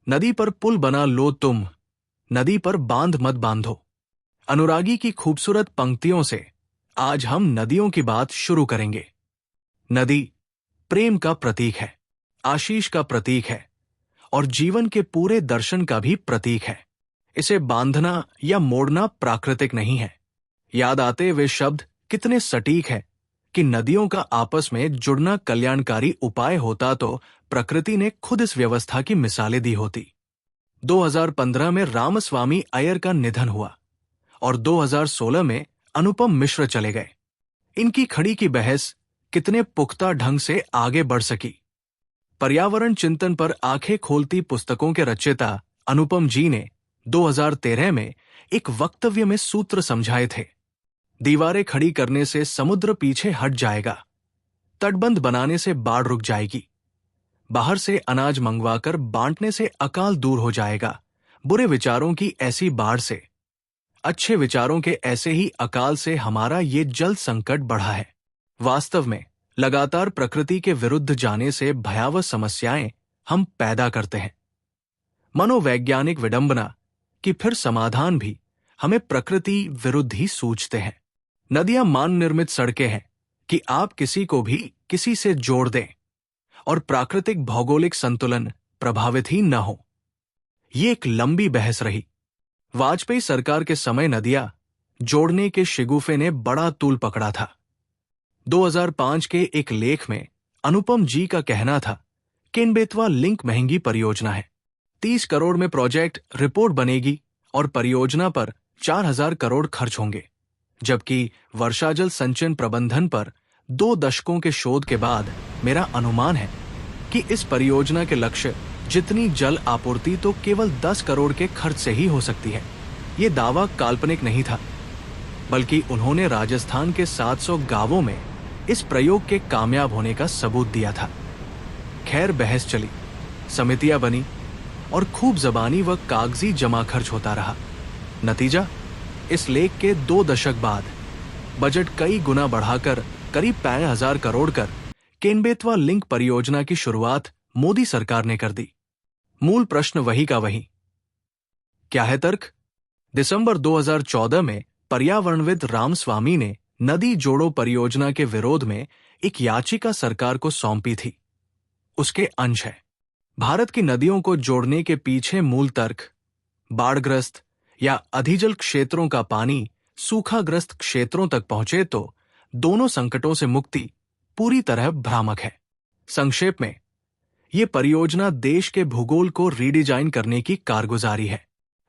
नदी पर पुल बना लो तुम, नदी पर बांध मत बांधो। अनुरागी की खूबसूरत पंक्तियों से आज हम नदियों की बात शुरू करेंगे। नदी प्रेम का प्रतीक है, आशीष का प्रतीक है और जीवन के पूरे दर्शन का भी प्रतीक है। इसे बांधना या मोड़ना प्राकृतिक नहीं है। याद आते वे शब्द कितने सटीक है कि नदियों का आपस में जुड़ना कल्याणकारी उपाय होता तो प्रकृति ने खुद इस व्यवस्था की मिसालें दी होती। 2015 में रामस्वामी अय्यर का निधन हुआ और 2016 में अनुपम मिश्र चले गए। इनकी खड़ी की बहस कितने पुख्ता ढंग से आगे बढ़ सकी। पर्यावरण चिंतन पर आंखें खोलती पुस्तकों के रचयिता अनुपम जी ने 2013 में एक वक्तव्य में सूत्र समझाए थे। दीवारें खड़ी करने से समुद्र पीछे हट जाएगा, तटबंध बनाने से बाढ़ रुक जाएगी, बाहर से अनाज मंगवाकर बांटने से अकाल दूर हो जाएगा। बुरे विचारों की ऐसी बाढ़ से, अच्छे विचारों के ऐसे ही अकाल से हमारा ये जल संकट बढ़ा है। वास्तव में लगातार प्रकृति के विरुद्ध जाने से भयावह समस्याएं हम पैदा करते हैं। मनोवैज्ञानिक विडंबना कि फिर समाधान भी हमें प्रकृति विरुद्ध ही सूझते हैं। नदियां मान निर्मित सड़कें हैं कि आप किसी को भी किसी से जोड़ दें और प्राकृतिक भौगोलिक संतुलन प्रभावित ही न हो। ये एक लंबी बहस रही। वाजपेयी सरकार के समय नदियां जोड़ने के शिगुफे ने बड़ा तूल पकड़ा था। 2005 के एक लेख में अनुपम जी का कहना था केन-बेतवा लिंक महंगी परियोजना है। 30 करोड़ में प्रोजेक्ट रिपोर्ट बनेगी और परियोजना पर 4000 करोड़ खर्च होंगे, जबकि वर्षाजल संचयन प्रबंधन पर 2 दशकों के शोध के बाद मेरा अनुमान है कि इस परियोजना के लक्ष्य जितनी जल आपूर्ति तो केवल 10 करोड़ के खर्च से ही हो सकती है। ये दावा काल्पनिक नहीं था, बल्कि उन्होंने राजस्थान के 700 गांवों में इस प्रयोग के कामयाब होने का सबूत दिया था। खैर बहस चली, समितियां बनी और खूब जबानी व कागजी जमा खर्च होता रहा। नतीजा, इस लेख के 2 दशक बाद बजट कई गुना बढ़ाकर करीब 5000 करोड़ कर केन-बेतवा लिंक परियोजना की शुरुआत मोदी सरकार ने कर दी। मूल प्रश्न वही का वही। क्या है तर्क? दिसंबर 2014 में पर्यावरणविद रामस्वामी ने नदी जोड़ो परियोजना के विरोध में एक याचिका सरकार को सौंपी थी। उसके अंश है, भारत की नदियों को जोड़ने के पीछे मूल तर्क बाढ़ग्रस्त या अधिजल क्षेत्रों का पानी सूखाग्रस्त क्षेत्रों तक पहुंचे तो दोनों संकटों से मुक्ति पूरी तरह भ्रामक है। संक्षेप में, ये परियोजना देश के भूगोल को रीडिजाइन करने की कारगुजारी है।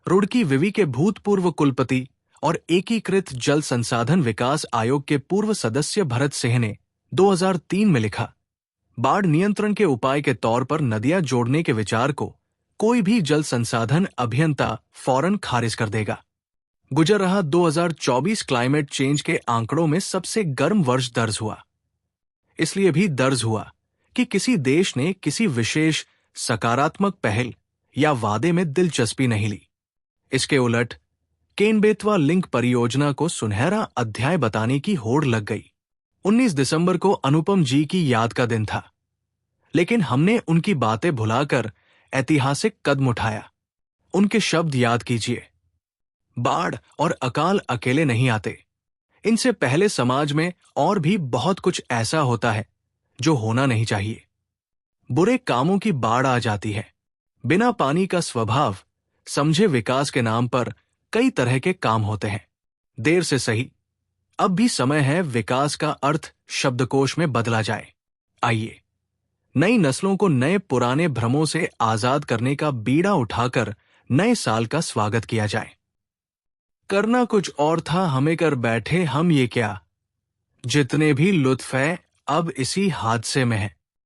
रुड़की विवि के भूतपूर्व कुलपति और एकीकृत जल संसाधन विकास आयोग के पूर्व सदस्य भरत सिंह ने 2003 में लिखा, बाढ़ नियंत्रण के उपाय के तौर पर नदियां जोड़ने के विचार को कोई भी जल संसाधन अभियंता फौरन खारिज कर देगा। गुजर रहा 2024 क्लाइमेट चेंज के आंकड़ों में सबसे गर्म वर्ष दर्ज हुआ। इसलिए भी दर्ज हुआ कि किसी देश ने किसी विशेष सकारात्मक पहल या वादे में दिलचस्पी नहीं ली। इसके उलट केन-बेतवा लिंक परियोजना को सुनहरा अध्याय बताने की होड़ लग गई। 19 दिसंबर को अनुपम जी की याद का दिन था, लेकिन हमने उनकी बातें भुलाकर ऐतिहासिक कदम उठाया। उनके शब्द याद कीजिए, बाढ़ और अकाल अकेले नहीं आते। इनसे पहले समाज में और भी बहुत कुछ ऐसा होता है जो होना नहीं चाहिए। बुरे कामों की बाढ़ आ जाती है। बिना पानी का स्वभाव समझे विकास के नाम पर कई तरह के काम होते हैं। देर से सही, अब भी समय है विकास का अर्थ शब्दकोश में बदला जाए। आइए नई नस्लों को नए पुराने भ्रमों से आजाद करने का बीड़ा उठाकर नए साल का स्वागत किया जाए। करना कुछ और था, हमें कर बैठे हम ये क्या, जितने भी लुत्फ है अब इसी हादसे में है।